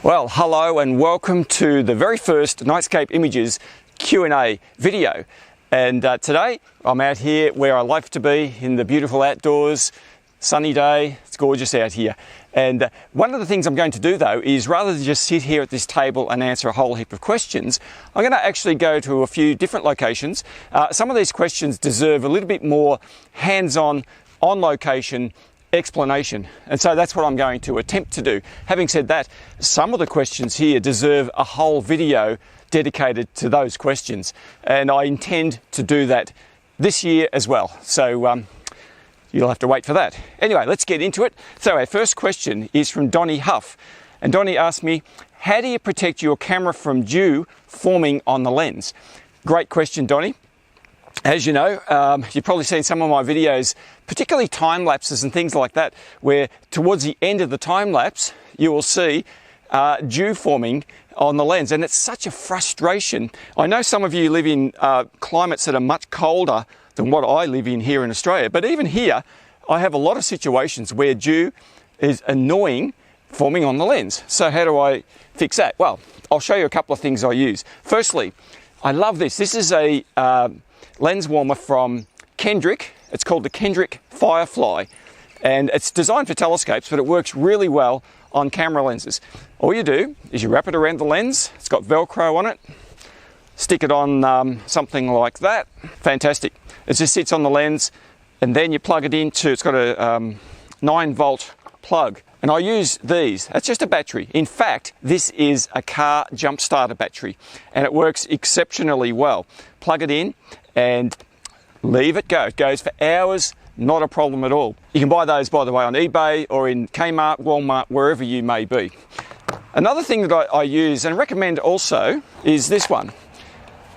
Well, hello and welcome to the very first Nightscape Images Q&A video. And today I'm out here where I like to be, in the beautiful outdoors, sunny day. It's gorgeous out here. And one of the things I'm going to do though is, rather than just sit here at this table and answer a whole heap of questions, I'm going to actually go to a few different locations. Some of these questions deserve a little bit more hands-on, on-location explanation, and so that's what I'm going to attempt to do. Having said that, some of the questions here deserve a whole video dedicated to those questions, and I intend to do that this year as well, so you'll have to wait for that. Anyway, let's get into it. So our first question is from Donnie Huff, and Donnie asked me, how do you protect your camera from dew forming on the lens? Great question, Donnie. As you know, you've probably seen some of my videos, particularly time lapses and things like that, where towards the end of the time lapse you will see dew forming on the lens, and it's such a frustration. I know some of you live in climates that are much colder than what I live in here in Australia, but even here I have a lot of situations where dew is annoying forming on the lens. So how do I fix that? Well, I'll show you a couple of things I use. Firstly, I love this. This is a lens warmer from Kendrick. It's called the Kendrick Firefly, and it's designed for telescopes, but it works really well on camera lenses. All you do is you wrap it around the lens. It's got Velcro on it. Stick it on something like that. Fantastic. It just sits on the lens, and then you plug it into, it's got a 9-volt plug. And I use these. That's just a battery. In fact, this is a car jump starter battery, and it works exceptionally well. Plug it in and leave it go. It goes for hours, not a problem at all. You can buy those, by the way, on eBay or in Kmart, Walmart, wherever you may be. Another thing that I use and recommend also is this one.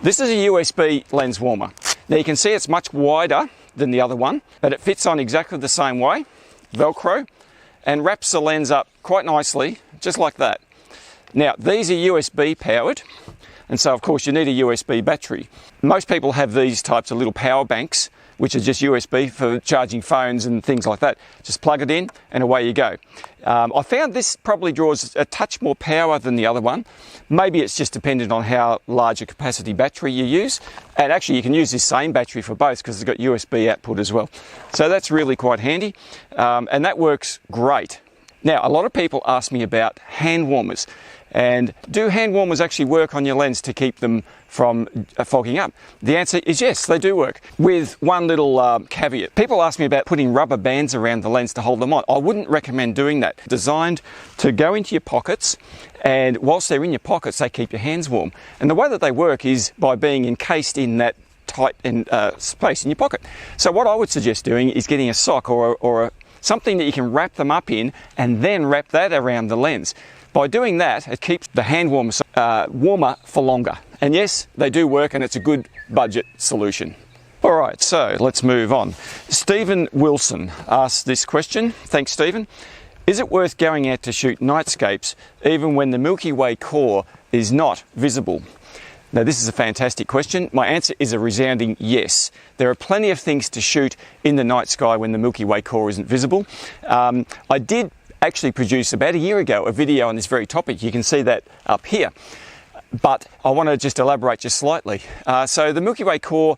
This is a USB lens warmer. Now you can see it's much wider than the other one, but it fits on exactly the same way, Velcro, and wraps the lens up quite nicely, just like that. Now, these are USB powered, and so of course you need a USB battery. Most people have these types of little power banks, which are just USB for charging phones and things like that. Just plug it in and away you go. I found this probably draws a touch more power than the other one. Maybe it's just dependent on how large a capacity battery you use. And actually you can use this same battery for both because it's got USB output as well. So that's really quite handy, and that works great. Now, a lot of people ask me about hand warmers. And do hand warmers actually work on your lens to keep them from fogging up? The answer is yes, they do work, with one little caveat. People ask me about putting rubber bands around the lens to hold them on. I wouldn't recommend doing that. Designed to go into your pockets, and whilst they're in your pockets, they keep your hands warm. And the way that they work is by being encased in that tight space in your pocket. So what I would suggest doing is getting a sock or something that you can wrap them up in, and then wrap that around the lens. By doing that, it keeps the hand warmers warmer for longer. And yes, they do work, and it's a good budget solution. All right, so let's move on. Stephen Wilson asked this question. Thanks, Stephen. Is it worth going out to shoot nightscapes even when the Milky Way core is not visible? Now, this is a fantastic question. My answer is a resounding yes. There are plenty of things to shoot in the night sky when the Milky Way core isn't visible. I did actually produced about a year ago a video on this very topic. You can see that up here, but I want to just elaborate just slightly. So the Milky Way core,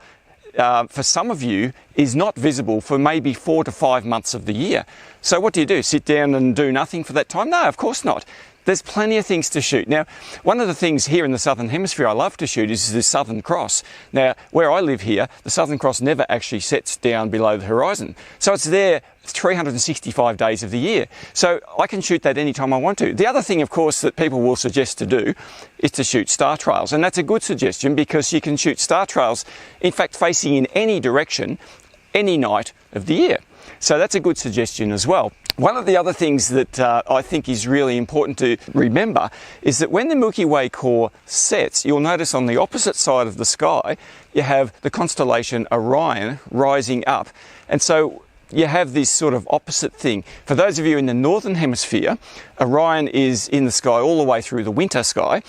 for some of you, is not visible for maybe 4 to 5 months of the year. So what do? Sit down and do nothing for that time? No, of course not. There's plenty of things to shoot. Now, one of the things here in the Southern Hemisphere I love to shoot is the Southern Cross. Now, where I live here, the Southern Cross never actually sets down below the horizon. So it's there 365 days of the year. So I can shoot that anytime I want to. The other thing, of course, that people will suggest to do is to shoot star trails. And that's a good suggestion because you can shoot star trails, in fact, facing in any direction, any night of the year. So that's a good suggestion as well. One of the other things that I think is really important to remember is that when the Milky Way core sets, you'll notice on the opposite side of the sky, you have the constellation Orion rising up. And so you have this sort of opposite thing. For those of you in the Northern Hemisphere, Orion is in the sky all the way through the winter sky.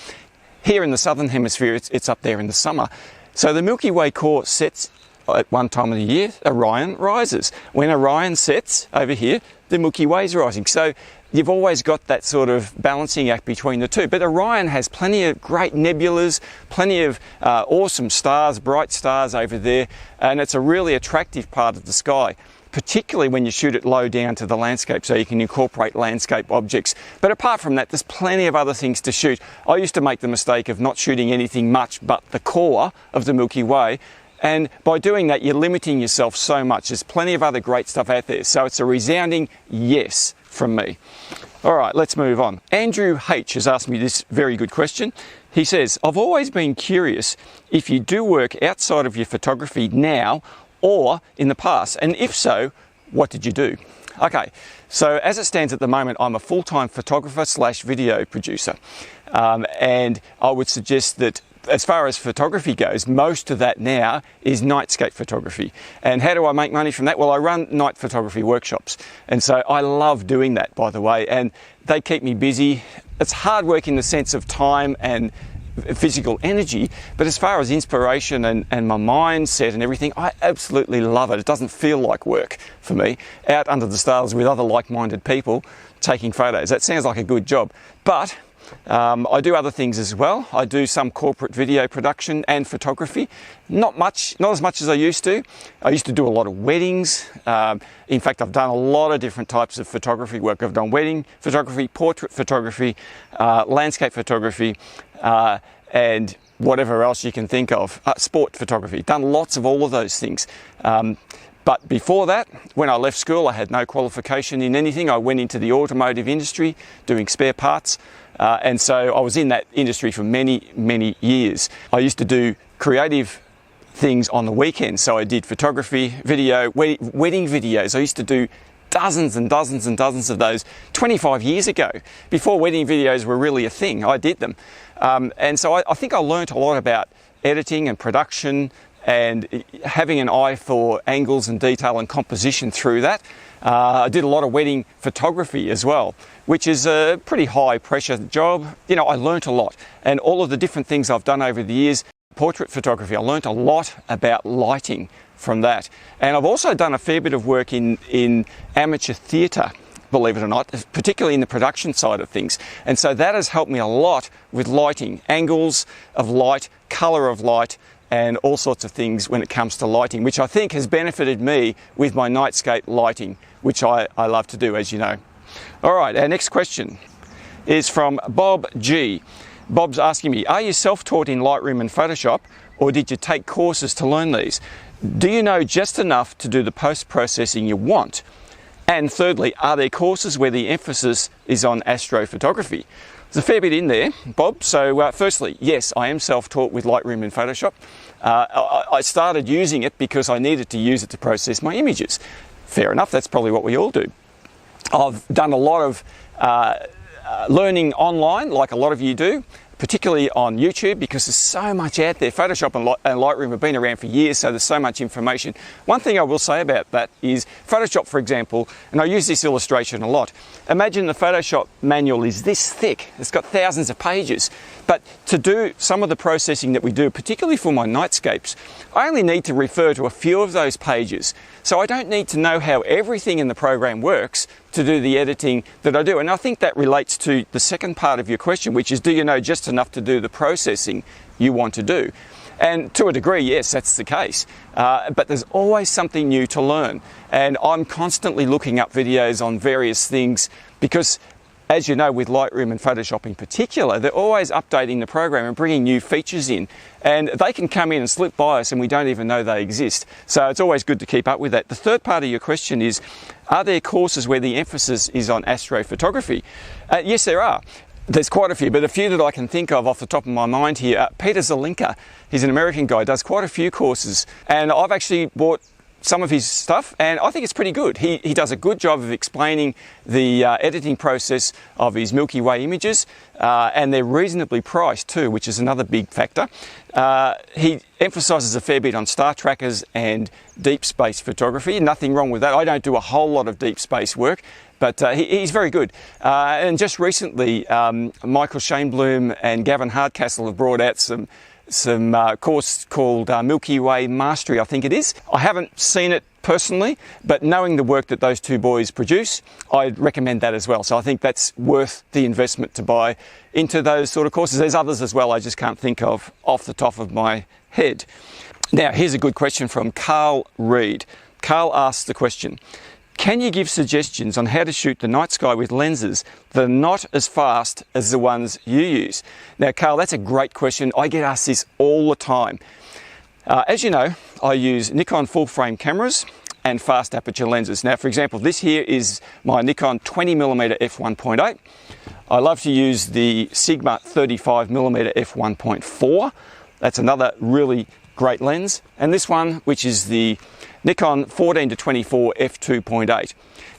Here in the Southern Hemisphere, it's up there in the summer. So the Milky Way core sets at one time of the year, Orion rises. When Orion sets over here, the Milky Way is rising. So you've always got that sort of balancing act between the two. But Orion has plenty of great nebulas, plenty of awesome stars, bright stars over there, and it's a really attractive part of the sky, particularly when you shoot it low down to the landscape, so you can incorporate landscape objects. But apart from that, there's plenty of other things to shoot. I used to make the mistake of not shooting anything much but the core of the Milky Way, and by doing that, you're limiting yourself so much. There's plenty of other great stuff out there, so it's a resounding yes from me. All right, let's move on. Andrew H has asked me this very good question. He says, I've always been curious if you do work outside of your photography now or in the past, and if so, what did you do? Okay, so as it stands at the moment, I'm a full-time photographer / video producer, and I would suggest that as far as photography goes, most of that now is nightscape photography. And how do I make money from that? Well, I run night photography workshops, and so I love doing that, by the way, and they keep me busy. It's hard work in the sense of time and physical energy, but as far as inspiration and my mindset and everything, I absolutely love it. It doesn't feel like work for me, out under the stars with other like-minded people taking photos. That sounds like a good job, but I do other things as well. I do some corporate video production and photography. Not as much as I used to. I used to do a lot of weddings. In fact, I've done a lot of different types of photography work. I've done wedding photography, portrait photography, landscape photography, and whatever else you can think of. Sport photography. Done lots of all of those things. But before that, when I left school, I had no qualification in anything. I went into the automotive industry doing spare parts. And so I was in that industry for many, many years. I used to do creative things on the weekends. So I did photography, video, wedding videos. I used to do dozens and dozens and dozens of those 25 years ago. Before wedding videos were really a thing, I did them. And so I think I learnt a lot about editing and production and having an eye for angles and detail and composition through that. I did a lot of wedding photography as well, which is a pretty high pressure job. You know, I learnt a lot, and all of the different things I've done over the years. Portrait photography, I learnt a lot about lighting from that. And I've also done a fair bit of work in amateur theatre, believe it or not, particularly in the production side of things. And so that has helped me a lot with lighting, angles of light, colour of light, and all sorts of things when it comes to lighting, which I think has benefited me with my nightscape lighting, which I love to do, as you know. All right, our next question is from Bob G. Bob's asking me, are you self-taught in Lightroom and Photoshop, or did you take courses to learn these? Do you know just enough to do the post-processing you want? And thirdly, are there courses where the emphasis is on astrophotography? There's a fair bit in there, Bob. So firstly, yes, I am self-taught with Lightroom and Photoshop. I started using it because I needed to use it to process my images. Fair enough, that's probably what we all do. I've done a lot of learning online, like a lot of you do, particularly on YouTube, because there's so much out there. Photoshop and Lightroom have been around for years, so there's so much information. One thing I will say about that is Photoshop, for example, and I use this illustration a lot. Imagine the Photoshop manual is this thick. It's got thousands of pages. But to do some of the processing that we do, particularly for my nightscapes, I only need to refer to a few of those pages. So I don't need to know how everything in the program works to do the editing that I do. And I think that relates to the second part of your question, which is, do you know just enough to do the processing you want to do? And to a degree, yes, that's the case. But there's always something new to learn. And I'm constantly looking up videos on various things because, as you know, with Lightroom and Photoshop in particular, they're always updating the program and bringing new features in. And they can come in and slip by us and we don't even know they exist. So it's always good to keep up with that. The third part of your question is, are there courses where the emphasis is on astrophotography? Yes, there are. There's quite a few, but a few that I can think of off the top of my mind here. Peter Zelinka, he's an American guy, does quite a few courses, and I've actually bought some of his stuff, and I think it's pretty good. He does a good job of explaining the editing process of his Milky Way images, and they're reasonably priced too, which is another big factor. He emphasises a fair bit on star trackers and deep space photography. Nothing wrong with that. I don't do a whole lot of deep space work, but he's very good. And just recently, Michael Shainbloom and Gavin Hardcastle have brought out some some course called Milky Way Mastery, I think it is. I haven't seen it personally, but knowing the work that those two boys produce, I'd recommend that as well. So I think that's worth the investment to buy into those sort of courses. There's others as well I just can't think of off the top of my head. Now, here's a good question from Carl Reed. Carl asks the question, can you give suggestions on how to shoot the night sky with lenses that are not as fast as the ones you use? Now, Carl, that's a great question. I get asked this all the time. As you know, I use Nikon full-frame cameras and fast aperture lenses. Now, for example, this here is my Nikon 20mm f1.8. I love to use the Sigma 35mm f1.4. That's another really great lens. And this one, which is the Nikon 14-24 f2.8.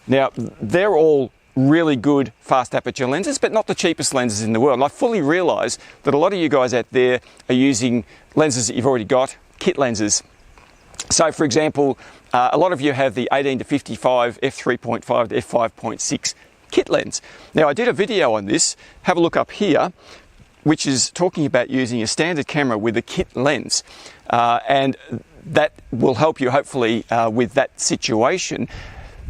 Now, they're all really good fast aperture lenses, but not the cheapest lenses in the world. And I fully realise that a lot of you guys out there are using lenses that you've already got, kit lenses. So, for example, a lot of you have the 18-55 f3.5 to f5.6 kit lens. Now, I did a video on this. Have a look up here, which is talking about using a standard camera with a kit lens, and that will help you hopefully with that situation.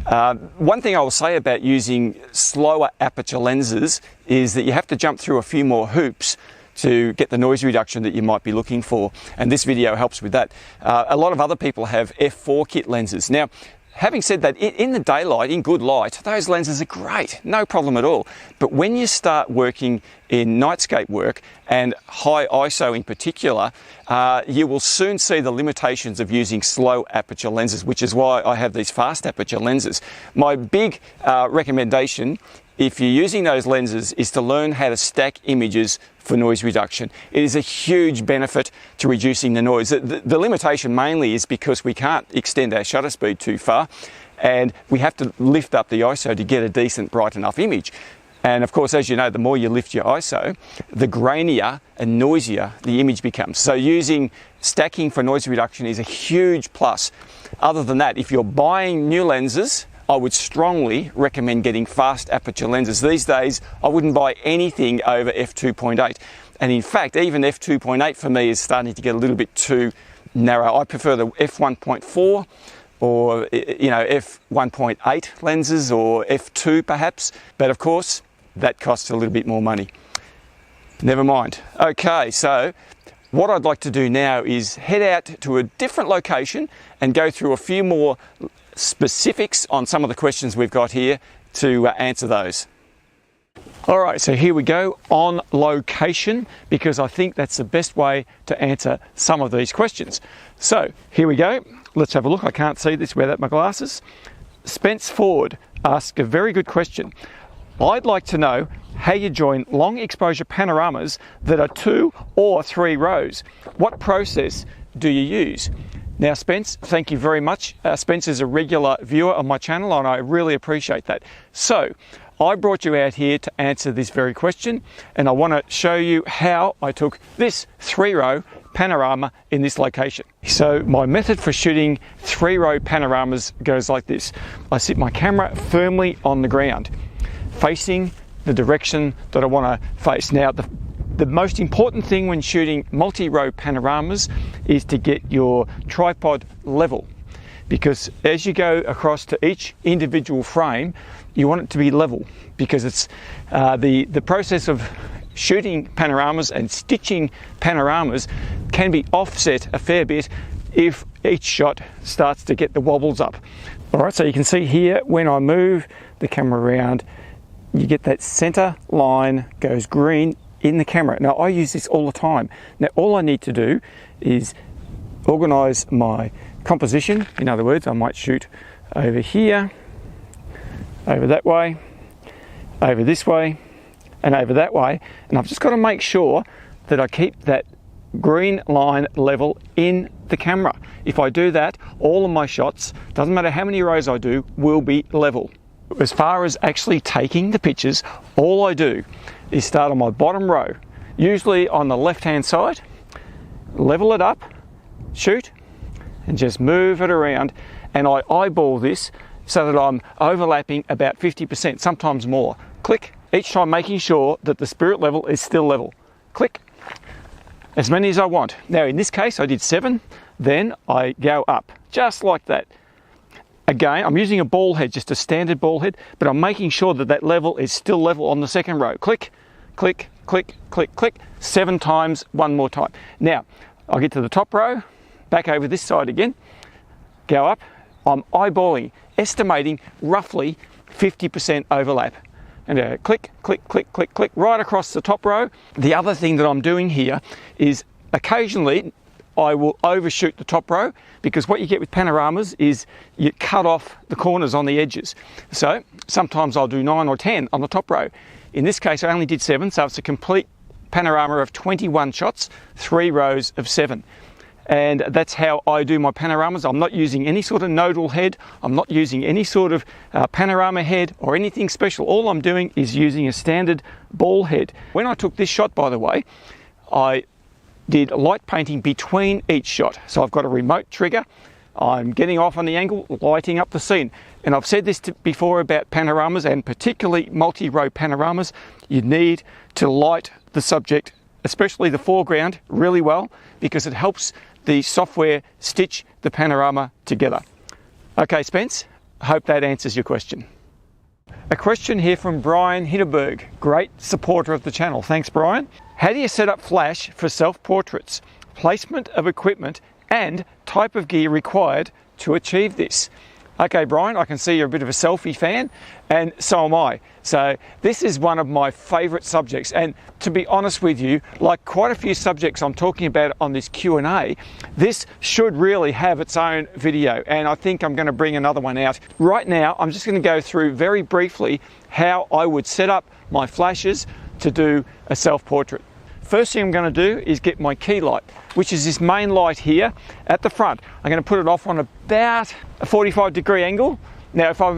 One thing I will say about using slower aperture lenses is that you have to jump through a few more hoops to get the noise reduction that you might be looking for, and this video helps with that. A lot of other people have f4 kit lenses. Now, having said that, in the daylight, in good light, those lenses are great, no problem at all. But when you start working in nightscape work, and high ISO in particular, you will soon see the limitations of using slow aperture lenses, which is why I have these fast aperture lenses. My big recommendation, if you're using those lenses, is to learn how to stack images for noise reduction. It is a huge benefit to reducing the noise. The limitation mainly is because we can't extend our shutter speed too far, and we have to lift up the ISO to get a decent bright enough image. And of course, as you know, the more you lift your ISO, the grainier and noisier the image becomes. So using stacking for noise reduction is a huge plus. Other than that, if you're buying new lenses, I would strongly recommend getting fast aperture lenses. These days, I wouldn't buy anything over f2.8. And in fact, even f2.8 for me is starting to get a little bit too narrow. I prefer the f1.4 or, you know, f1.8 lenses, or f2 perhaps. But of course, that costs a little bit more money. Never mind. Okay, so what I'd like to do now is head out to a different location and go through a few more specifics on some of the questions we've got here to answer those. All right, so here we go, on location, because I think that's the best way to answer some of these questions. So here we go. Let's have a look. I can't see this without my glasses. Spence Ford asked a very good question. I'd like to know how you join long exposure panoramas that are 2 or 3 rows. What process do you use? Now, Spence, thank you very much. Spence is a regular viewer on my channel, and I really appreciate that. So, I brought you out here to answer this very question, and I want to show you how I took this 3-row panorama in this location. So, my method for shooting 3-row panoramas goes like this. I sit my camera firmly on the ground, facing the direction that I want to face. Now, the most important thing when shooting multi-row panoramas is to get your tripod level, because as you go across to each individual frame, you want it to be level, because it's the process of shooting panoramas and stitching panoramas can be offset a fair bit if each shot starts to get the wobbles up. All right, so you can see here when I move the camera around, you get that center line goes green in the camera. Now, I use this all the time. Now, all I need to do is organize my composition. In other words, I might shoot over here, over that way, over this way, and over that way. And I've just got to make sure that I keep that green line level in the camera. If I do that, all of my shots, doesn't matter how many rows I do, will be level. As far as actually taking the pictures, all I do is start on my bottom row, usually on the left-hand side, level it up, shoot, and just move it around, and I eyeball this so that I'm overlapping about 50%, sometimes more. Click, each time making sure that the spirit level is still level. Click, as many as I want. Now in this case I did 7, then I go up, just like that. Again, I'm using a ball head, just a standard ball head, but I'm making sure that that level is still level on the second row. Click, click, click, click, click, 7 times, one more time. Now, I'll get to the top row, back over this side again, go up. I'm eyeballing, estimating roughly 50% overlap. And click, click, click, click, click, right across the top row. The other thing that I'm doing here is occasionally I will overshoot the top row, because what you get with panoramas is you cut off the corners on the edges. So sometimes I'll do 9 or 10 on the top row. In this case I only did 7, so it's a complete panorama of 21 shots, 3 rows of 7. And that's how I do my panoramas. I'm not using any sort of nodal head, I'm not using any sort of panorama head or anything special. All I'm doing is using a standard ball head. When I took this shot, by the way, I did light painting between each shot. So I've got a remote trigger, I'm getting off on the angle, lighting up the scene. And I've said this before about panoramas, and particularly multi-row panoramas, you need to light the subject, especially the foreground, really well, because it helps the software stitch the panorama together. Okay, Spence, hope that answers your question. A question here from Brian Hitterberg, great supporter of the channel. Thanks, Brian. How do you set up flash for self-portraits? Placement of equipment and type of gear required to achieve this? Okay, Brian, I can see you're a bit of a selfie fan, and so am I. So this is one of my favourite subjects, and to be honest with you, like quite a few subjects I'm talking about on this Q&A, this should really have its own video, and I think I'm going to bring another one out. Right now, I'm just going to go through very briefly how I would set up my flashes to do a self-portrait. First thing I'm going to do is get my key light, which is this main light here at the front. I'm going to put it off on about a 45-degree angle. Now if I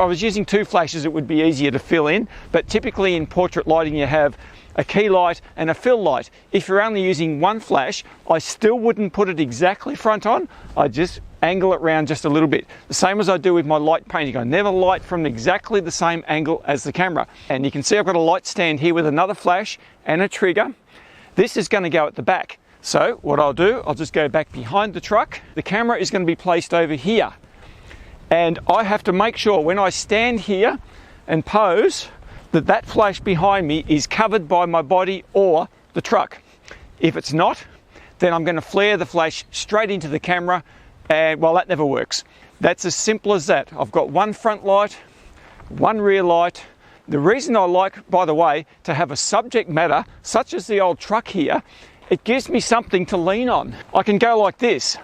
was using 2 flashes it would be easier to fill in, but typically in portrait lighting you have a key light and a fill light. If you're only using 1 flash, I still wouldn't put it exactly front on, I just angle it round just a little bit. The same as I do with my light painting. I never light from exactly the same angle as the camera. And you can see I've got a light stand here with another flash and a trigger. This is going to go at the back. So what I'll do, I'll just go back behind the truck. The camera is going to be placed over here. And I have to make sure when I stand here and pose that that flash behind me is covered by my body or the truck. If it's not, then I'm going to flare the flash straight into the camera, and well, that never works. That's as simple as that. I've got 1 front light, 1 rear light. The reason I like, by the way, to have a subject matter such as the old truck here, it gives me something to lean on. I can go like this,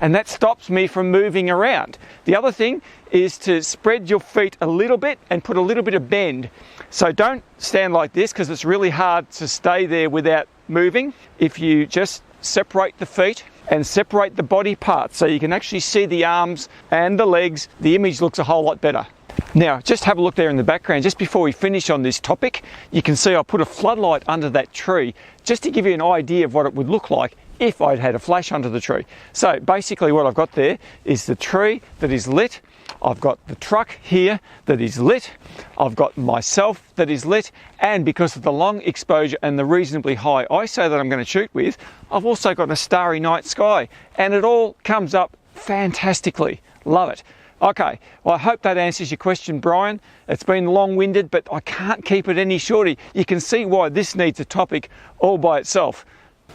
and that stops me from moving around. The other thing is to spread your feet a little bit and put a little bit of bend. So don't stand like this, because it's really hard to stay there without moving. If you just separate the feet and separate the body parts so you can actually see the arms and the legs, the image looks a whole lot better. Now, just have a look there in the background. Just before we finish on this topic, you can see I put a floodlight under that tree just to give you an idea of what it would look like if I'd had a flash under the tree. So basically what I've got there is the tree that is lit. I've got the truck here that is lit. I've got myself that is lit. And because of the long exposure and the reasonably high ISO that I'm going to shoot with, I've also got a starry night sky. And it all comes up fantastically. Love it. Okay, well, I hope that answers your question, Brian. It's been long-winded, but I can't keep it any shorter. You can see why this needs a topic all by itself.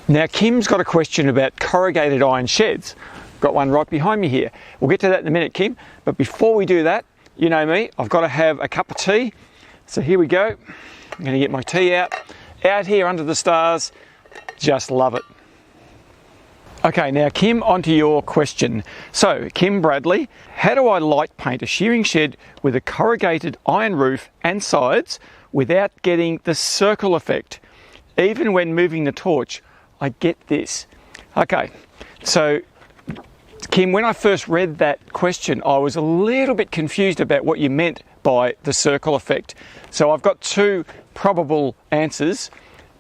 Now, Kim's got a question about corrugated iron sheds. Got one right behind me here. We'll get to that in a minute, Kim. But before we do that, you know me, I've got to have a cup of tea. So here we go. I'm going to get my tea out here under the stars. Just love it. Okay, now Kim, onto your question. So, Kim Bradley, how do I light paint a shearing shed with a corrugated iron roof and sides without getting the circle effect? Even when moving the torch, I get this. Okay, so Kim, when I first read that question, I was a little bit confused about what you meant by the circle effect. So I've got 2 probable answers,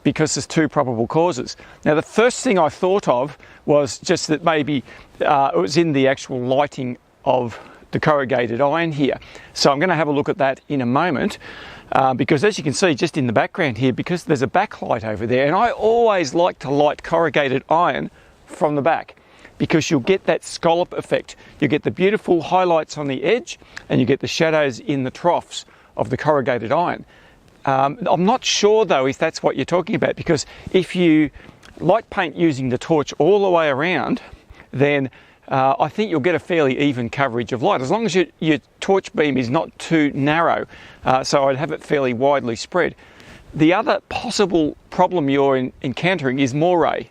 because there's 2 probable causes. Now, the first thing I thought of was just that maybe it was in the actual lighting of the corrugated iron here. So I'm going to have a look at that in a moment. Because as you can see just in the background here, because there's a backlight over there, and I always like to light corrugated iron from the back because you'll get that scallop effect. You get the beautiful highlights on the edge and you get the shadows in the troughs of the corrugated iron. I'm not sure though if that's what you're talking about, because if you light paint using the torch all the way around, then I think you'll get a fairly even coverage of light, as long as your torch beam is not too narrow. So I'd have it fairly widely spread. The other possible problem you're encountering is Moray.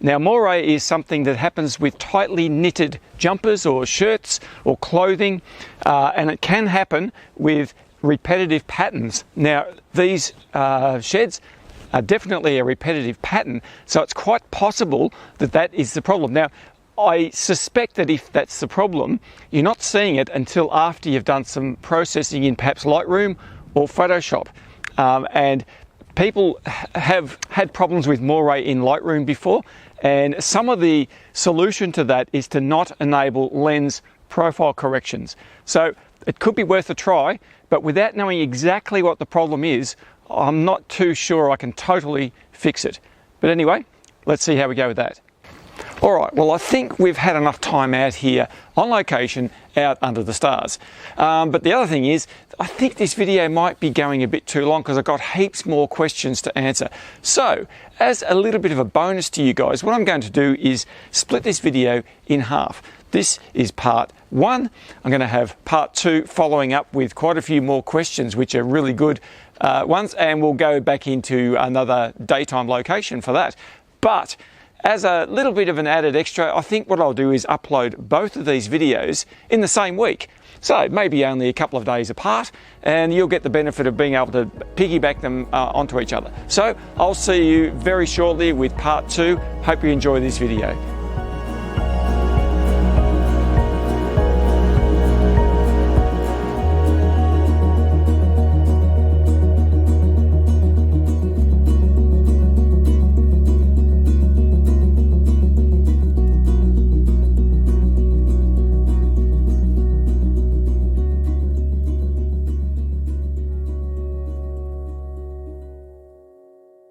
Now, Moray is something that happens with tightly knitted jumpers or shirts or clothing, and it can happen with repetitive patterns. Now, these sheds are definitely a repetitive pattern, so it's quite possible that that is the problem. Now, I suspect that if that's the problem, you're not seeing it until after you've done some processing in perhaps Lightroom or Photoshop. And people have had problems with Moray in Lightroom before, and some of the solution to that is to not enable lens profile corrections. So it could be worth a try, but without knowing exactly what the problem is, I'm not too sure I can totally fix it. But anyway, let's see how we go with that. All right, well, I think we've had enough time out here on location out under the stars. But the other thing is, I think this video might be going a bit too long because I've got heaps more questions to answer. So, as a little bit of a bonus to you guys, what I'm going to do is split this video in half. This is part 1. I'm going to have part 2 following up with quite a few more questions, which are really good ones, and we'll go back into another daytime location for that. But as a little bit of an added extra, I think what I'll do is upload both of these videos in the same week. So maybe only a couple of days apart, and you'll get the benefit of being able to piggyback them onto each other. So I'll see you very shortly with part 2. Hope you enjoy this video.